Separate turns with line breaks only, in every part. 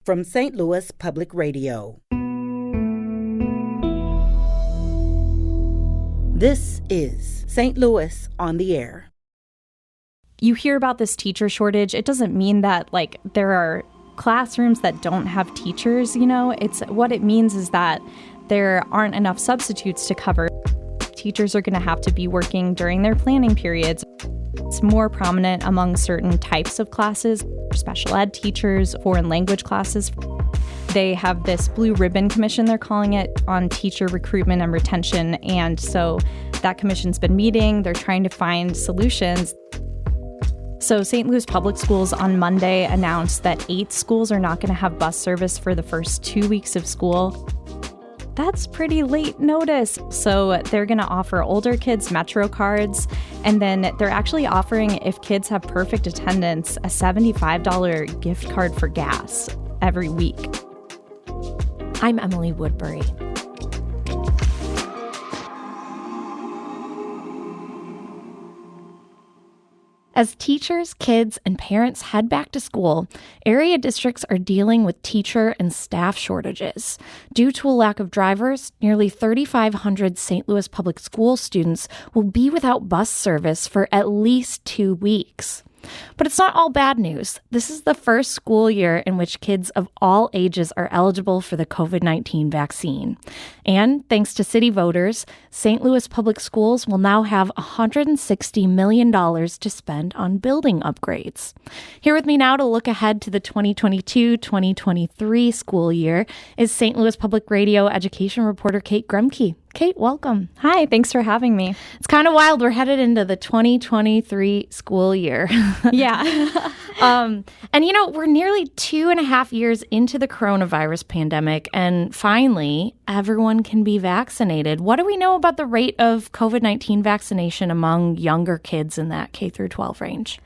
from St. Louis Public Radio. This is St. Louis on the Air.
You hear about this teacher shortage. It doesn't mean that, there are classrooms that don't have teachers, It's what it means is that there aren't enough substitutes to cover. Teachers are going to have to be working during their planning periods. It's more prominent among certain types of classes, special ed teachers, foreign language classes. They have this blue ribbon commission, they're calling it, on teacher recruitment and retention. And so that commission's been meeting. They're trying to find solutions. So St. Louis Public Schools on Monday announced that 8 schools are not going to have bus service for the first 2 weeks of school. That's pretty late notice. So they're going to offer older kids Metro cards, and then they're actually offering, if kids have perfect attendance, a $75 gift card for gas every week. I'm Emily Woodbury. As teachers, kids, and parents head back to school, area districts are dealing with teacher and staff shortages. Due to a lack of drivers, nearly 3,500 St. Louis Public School students will be without bus service for at least 2 weeks. But it's not all bad news. This is the first school year in which kids of all ages are eligible for the COVID-19 vaccine. And thanks to city voters, St. Louis Public Schools will now have $160 million to spend on building upgrades. Here with me now to look ahead to the 2022-2023 school year is St. Louis Public Radio education reporter Kate Grumke. Kate, welcome. Hi, thanks for having me.
It's kind of wild. We're headed into the 2023 school year.
Yeah.
And we're nearly 2.5 years into the coronavirus pandemic, and finally, everyone can be vaccinated. What do we know about the rate of COVID-19 vaccination among younger kids in that K through 12 range?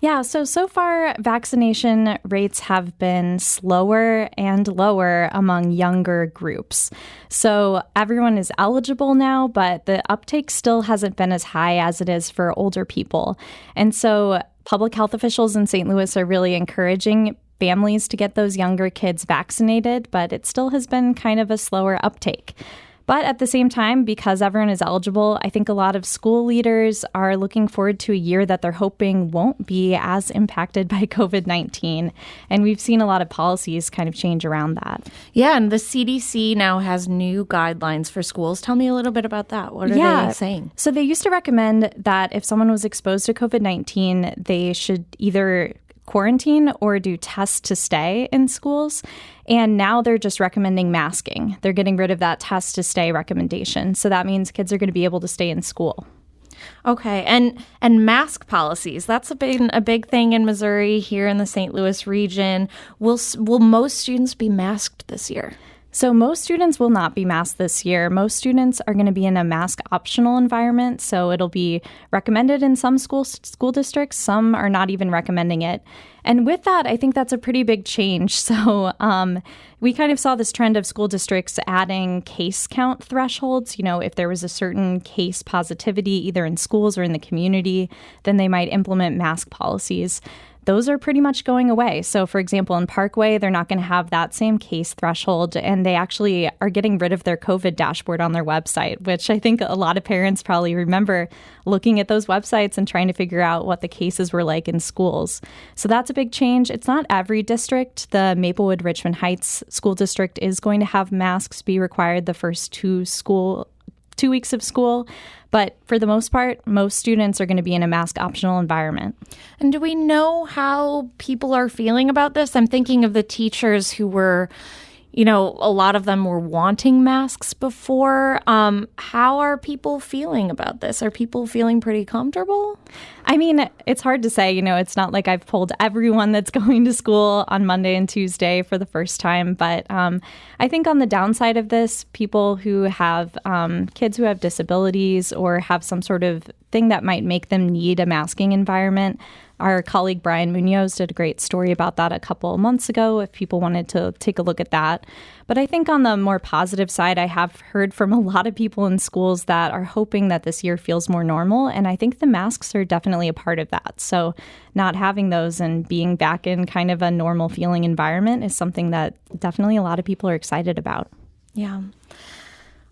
Yeah, so far, vaccination rates have been slower and lower among younger groups. So everyone is eligible now, but the uptake still hasn't been as high as it is for older people. And so public health officials in St. Louis are really encouraging families to get those younger kids vaccinated, but it still has been kind of a slower uptake. But at the same time, because everyone is eligible, I think a lot of school leaders are looking forward to a year that they're hoping won't be as impacted by COVID-19. And we've seen a lot of policies kind of change around that.
Yeah, and the CDC now has new guidelines for schools. Tell me a little bit about that. What are they saying?
So they used to recommend that if someone was exposed to COVID-19, they should either quarantine or do tests to stay in schools. And now they're just recommending masking. They're getting rid of that test to stay recommendation. So that means kids are going to be able to stay in school.
Okay, and mask policies, that's a big thing in Missouri, here in the St. Louis region. Will most students be masked this year?
So most students will not be masked this year. Most students are going to be in a mask optional environment. So it'll be recommended in some school districts. Some are not even recommending it. And with that, I think that's a pretty big change. So we kind of saw this trend of school districts adding case count thresholds. If there was a certain case positivity, either in schools or in the community, then they might implement mask policies. Those are pretty much going away. So, for example, in Parkway, they're not going to have that same case threshold, and they actually are getting rid of their COVID dashboard on their website, which I think a lot of parents probably remember looking at those websites and trying to figure out what the cases were like in schools. So that's a big change. It's not every district. The Maplewood-Richmond Heights School District is going to have masks be required the first 2 weeks of school. But for the most part, most students are going to be in a mask optional environment.
And do we know how people are feeling about this? I'm thinking of the teachers who were, a lot of them were wanting masks before. How are people feeling about this? Are people feeling pretty comfortable?
I mean, it's hard to say. It's not like I've polled everyone that's going to school on Monday and Tuesday for the first time. But I think on the downside of this, people who have kids who have disabilities or have some sort of thing that might make them need a masking environment, Our colleague Brian Munoz did a great story about that a couple of months ago, if people wanted to take a look at that. But I think on the more positive side, I have heard from a lot of people in schools that are hoping that this year feels more normal. And I think the masks are definitely a part of that. So not having those and being back in kind of a normal feeling environment is something that definitely a lot of people are excited about.
Yeah.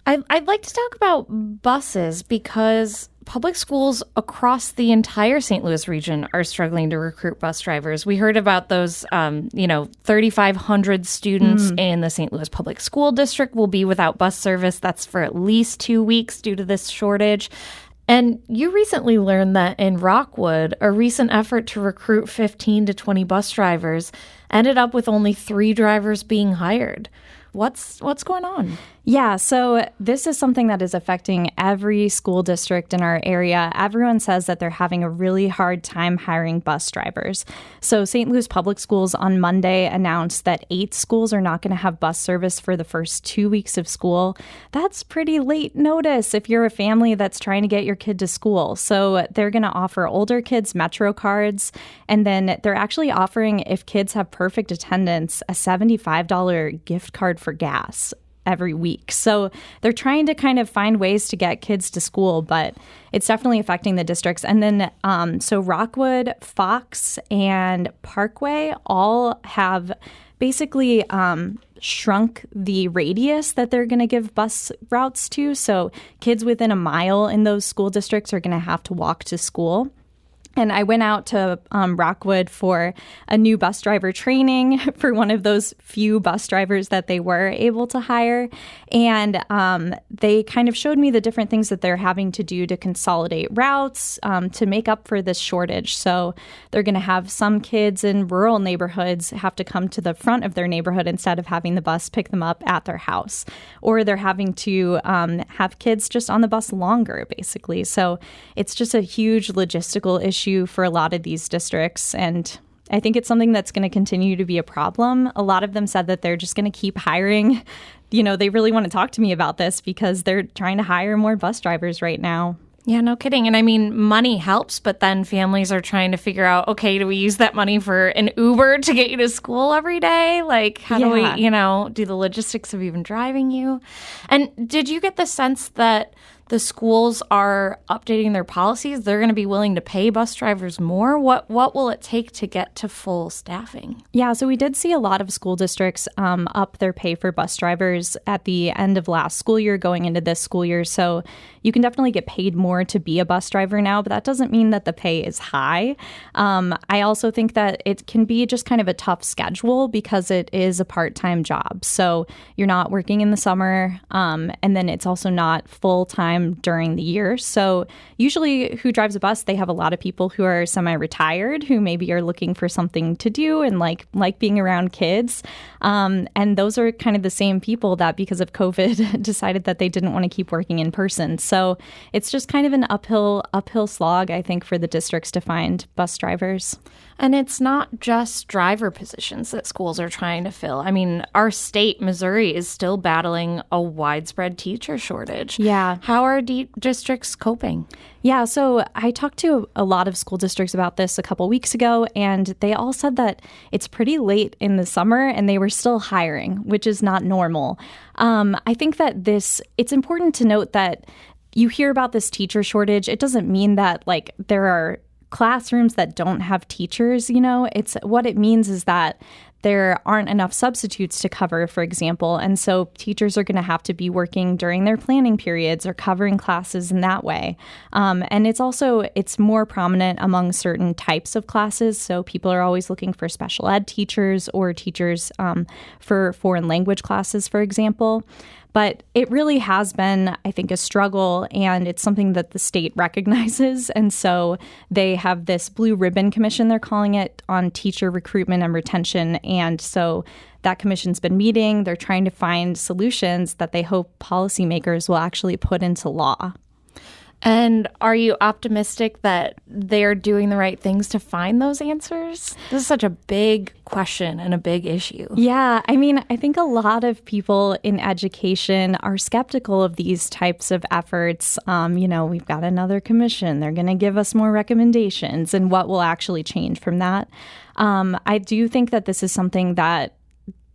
I'd like to talk about buses because public schools across the entire St. Louis region are struggling to recruit bus drivers. We heard about those, 3,500 students in the St. Louis Public School District will be without bus service. That's for at least 2 weeks due to this shortage. And you recently learned that in Rockwood, a recent effort to recruit 15 to 20 bus drivers ended up with only 3 drivers being hired. What's going on?
Yeah, so this is something that is affecting every school district in our area. Everyone says that they're having a really hard time hiring bus drivers. So St. Louis Public Schools on Monday announced that 8 schools are not going to have bus service for the first 2 weeks of school. That's pretty late notice if you're a family that's trying to get your kid to school. So they're going to offer older kids Metro cards, and then they're actually offering, if kids have perfect attendance, a $75 gift card for gas every week. So they're trying to kind of find ways to get kids to school, but it's definitely affecting the districts. And then so Rockwood, Fox, and Parkway all have basically shrunk the radius that they're going to give bus routes to. So kids within a mile in those school districts are going to have to walk to school. And I went out to Rockwood for a new bus driver training for one of those few bus drivers that they were able to hire. And they kind of showed me the different things that they're having to do to consolidate routes to make up for this shortage. So they're going to have some kids in rural neighborhoods have to come to the front of their neighborhood instead of having the bus pick them up at their house. Or they're having to have kids just on the bus longer, basically. So it's just a huge logistical issue for a lot of these districts, and I think it's something that's going to continue to be a problem. A lot of them said that they're just going to keep hiring. They really want to talk to me about this because they're trying to hire more bus drivers right now.
Yeah, no kidding. And I mean, money helps, but then families are trying to figure out, okay, do we use that money for an Uber to get you to school every day? Like, how do we, do the logistics of even driving you? And did you get the sense that the schools are updating their policies? They're going to be willing to pay bus drivers more? What will it take to get to full staffing?
Yeah, so we did see a lot of school districts up their pay for bus drivers at the end of last school year going into this school year. So you can definitely get paid more to be a bus driver now, but that doesn't mean that the pay is high. I also think that it can be just kind of a tough schedule because it is a part-time job. So you're not working in the summer, and then it's also not full-time during the year. So usually who drives a bus, they have a lot of people who are semi-retired who maybe are looking for something to do and like being around kids. And those are kind of the same people that because of COVID decided that they didn't want to keep working in person. So it's just kind of an uphill slog, I think, for the districts to find bus drivers.
And it's not just driver positions that schools are trying to fill. I mean, our state, Missouri, is still battling a widespread teacher shortage.
Yeah.
How are districts coping?
Yeah, so I talked to a lot of school districts about this a couple weeks ago, and they all said that it's pretty late in the summer and they were still hiring, which is not normal. I think that it's important to note that you hear about this teacher shortage. It doesn't mean that there are classrooms that don't have teachers. It's what it means is that there aren't enough substitutes to cover, for example. And so teachers are going to have to be working during their planning periods or covering classes in that way. And it's more prominent among certain types of classes. So people are always looking for special ed teachers or teachers for foreign language classes, for example. But it really has been, I think, a struggle, and it's something that the state recognizes. And so they have this blue ribbon commission, they're calling it, on teacher recruitment and retention. And so that commission's been meeting. They're trying to find solutions that they hope policymakers will actually put into law.
And are you optimistic that they're doing the right things to find those answers? This is such a big question and a big issue.
Yeah, I mean, I think a lot of people in education are skeptical of these types of efforts. We've got another commission. They're going to give us more recommendations, and what will actually change from that. I do think that this is something that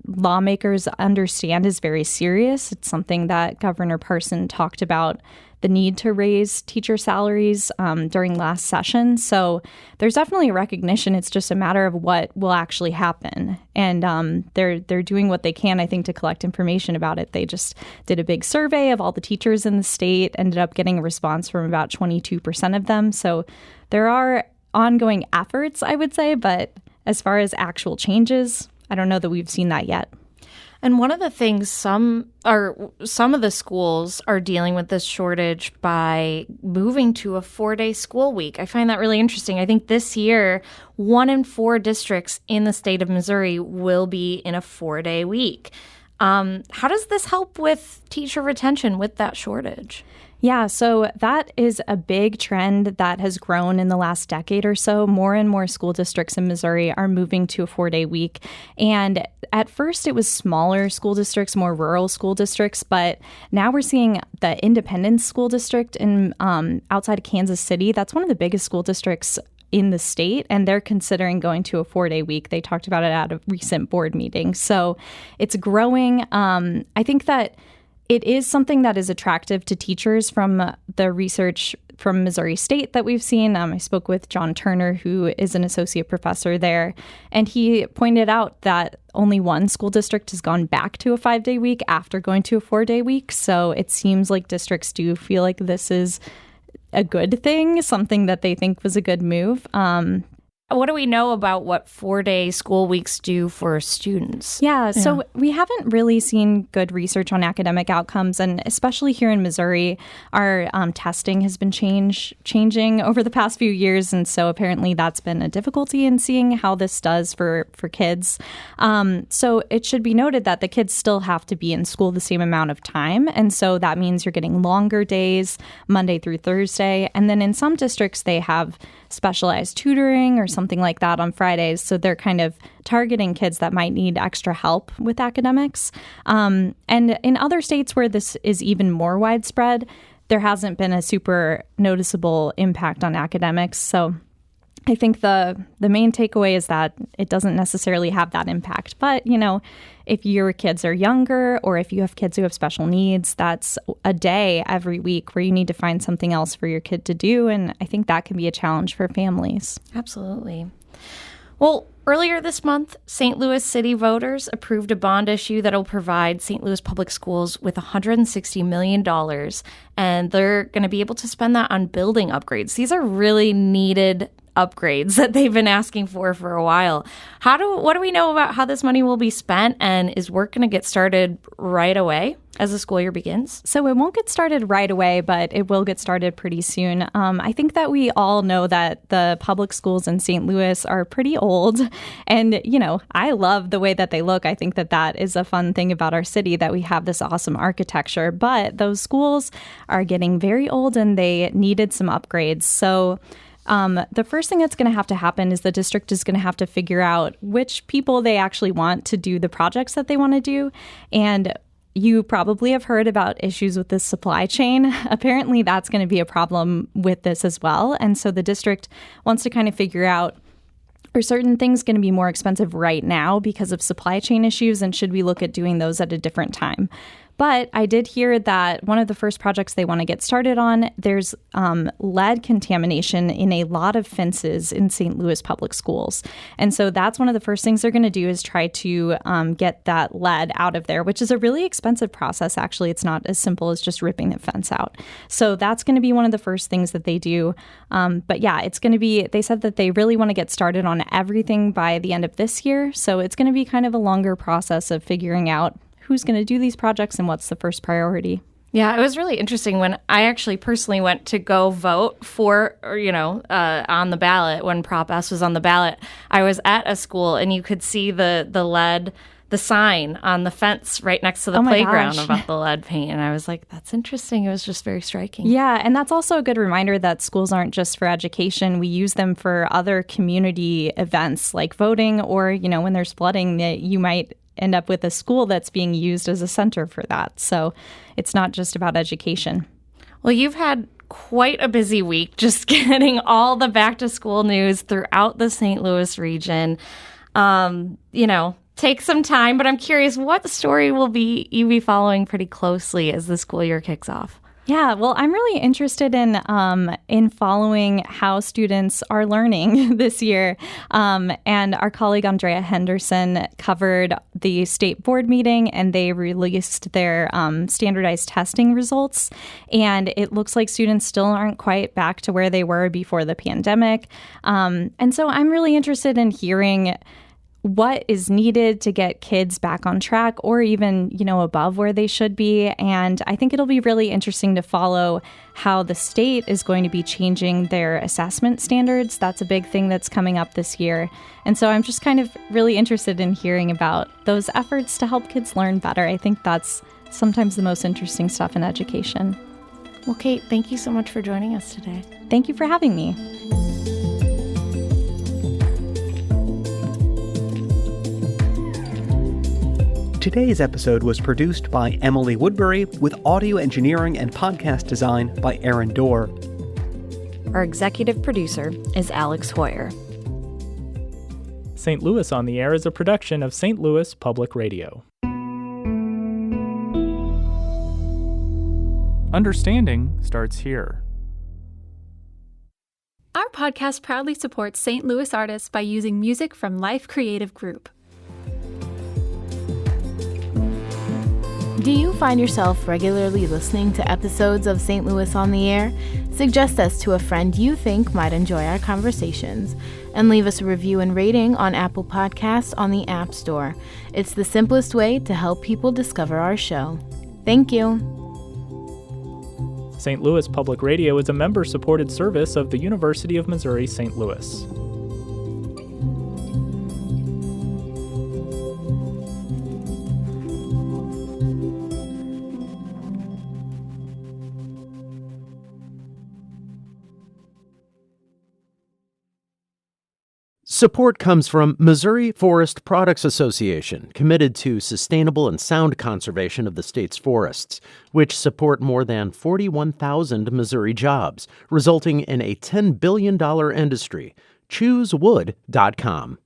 lawmakers understand is very serious. It's something that Governor Parson talked about, the need to raise teacher salaries during last session. So there's definitely a recognition. It's just a matter of what will actually happen. And they're doing what they can, I think, to collect information about it. They just did a big survey of all the teachers in the state, ended up getting a response from about 22% of them. So there are ongoing efforts, I would say, but as far as actual changes, I don't know that we've seen that yet.
And one of the things some of the schools are dealing with this shortage by moving to a 4-day school week. I find that really interesting. I think this year, 1 in 4 districts in the state of Missouri will be in a 4-day week. How does this help with teacher retention with that shortage?
Yeah, so that is a big trend that has grown in the last decade or so. More and more school districts in Missouri are moving to a 4-day week. And at first it was smaller school districts, more rural school districts, but now we're seeing the Independence School District in outside of Kansas City. That's one of the biggest school districts in the state, and they're considering going to a 4-day week. They talked about it at a recent board meeting. So it's growing. I think that it is something that is attractive to teachers from the research from Missouri State that we've seen. I spoke with John Turner, who is an associate professor there, and he pointed out that only one school district has gone back to a 5-day week after going to a 4-day week. So it seems like districts do feel like this is a good thing, something that they think was a good move.
What do we know about what 4-day school weeks do for students?
Yeah, so we haven't really seen good research on academic outcomes, and especially here in Missouri, our testing has been changing over the past few years, and so apparently that's been a difficulty in seeing how this does for kids. So it should be noted that the kids still have to be in school the same amount of time, and so that means you're getting longer days, Monday through Thursday, and then in some districts they have specialized tutoring or something like that on Fridays. So they're kind of targeting kids that might need extra help with academics. And in other states where this is even more widespread, there hasn't been a super noticeable impact on academics. So I think the main takeaway is that it doesn't necessarily have that impact. But, if your kids are younger or if you have kids who have special needs, that's a day every week where you need to find something else for your kid to do. And I think that can be a challenge for families.
Absolutely. Well, earlier this month, St. Louis City voters approved a bond issue that will provide St. Louis Public Schools with $160 million, and they're going to be able to spend that on building upgrades. These are really needed upgrades that they've been asking for a while. What do we know about how this money will be spent, and is work going to get started right away as the school year begins?
So it won't get started right away, but it will get started pretty soon. I think that we all know that the public schools in St. Louis are pretty old, and I love the way that they look. I think that is a fun thing about our city, that we have this awesome architecture, but those schools are getting very old and they needed some upgrades. So the first thing that's going to happen is the district is going to have to figure out which people they actually want to do the projects that they want to do. And you probably have heard about issues with the supply chain. Apparently, that's going to be a problem with this as well. And so the district wants to kind of figure out, are certain things going to be more expensive right now because of supply chain issues? And should we look at doing those at a different time? But I did hear that one of the first projects they want to get started on, there's lead contamination in a lot of fences in St. Louis public schools. And so that's one of the first things they're going to do, is try to get that lead out of there, which is a really expensive process. Actually, it's not as simple as just ripping the fence out. So that's going to be one of the first things that they do. But yeah, it's going to be, they said that they really want to get started on everything by the end of this year. So it's going to be kind of a longer process of figuring out who's going to do these projects and what's the first priority.
Yeah, it was really interesting when I actually personally went to go vote for, on the ballot when Prop S was on the ballot. I was at a school and you could see the sign on the fence right next to the playground about the lead paint. And I was like, that's interesting. It was just very striking.
Yeah, and that's also a good reminder that schools aren't just for education. We use them for other community events like voting or, when there's flooding, that you might end up with a school that's being used as a center for that. So it's not just about education.
Well, you've had quite a busy week just getting all the back to school news throughout the St. Louis region. Take some time, but I'm curious, what story you be following pretty closely as the school year kicks off?
Yeah, well, I'm really interested in following how students are learning this year. And our colleague Andrea Henderson covered the state board meeting, and they released their standardized testing results. And it looks like students still aren't quite back to where they were before the pandemic. And so I'm really interested in hearing what is needed to get kids back on track or even, above where they should be. And I think it'll be really interesting to follow how the state is going to be changing their assessment standards. That's a big thing that's coming up this year. And so I'm just kind of really interested in hearing about those efforts to help kids learn better. I think that's sometimes the most interesting stuff in education.
Well, Kate, thank you so much for joining us today.
Thank you for having me.
Today's episode was produced by Emily Woodbury with audio engineering and podcast design by Aaron Dorr.
Our executive producer is Alex Hoyer.
St. Louis on the Air is a production of St. Louis Public Radio. Understanding starts here.
Our podcast proudly supports St. Louis artists by using music from Life Creative Group.
Do you find yourself regularly listening to episodes of St. Louis on the Air? Suggest us to a friend you think might enjoy our conversations, and leave us a review and rating on Apple Podcasts on the App Store. It's the simplest way to help people discover our show. Thank you.
St. Louis Public Radio is a member-supported service of the University of Missouri St. Louis.
Support comes from Missouri Forest Products Association, committed to sustainable and sound conservation of the state's forests, which support more than 41,000 Missouri jobs, resulting in a $10 billion industry. ChooseWood.com.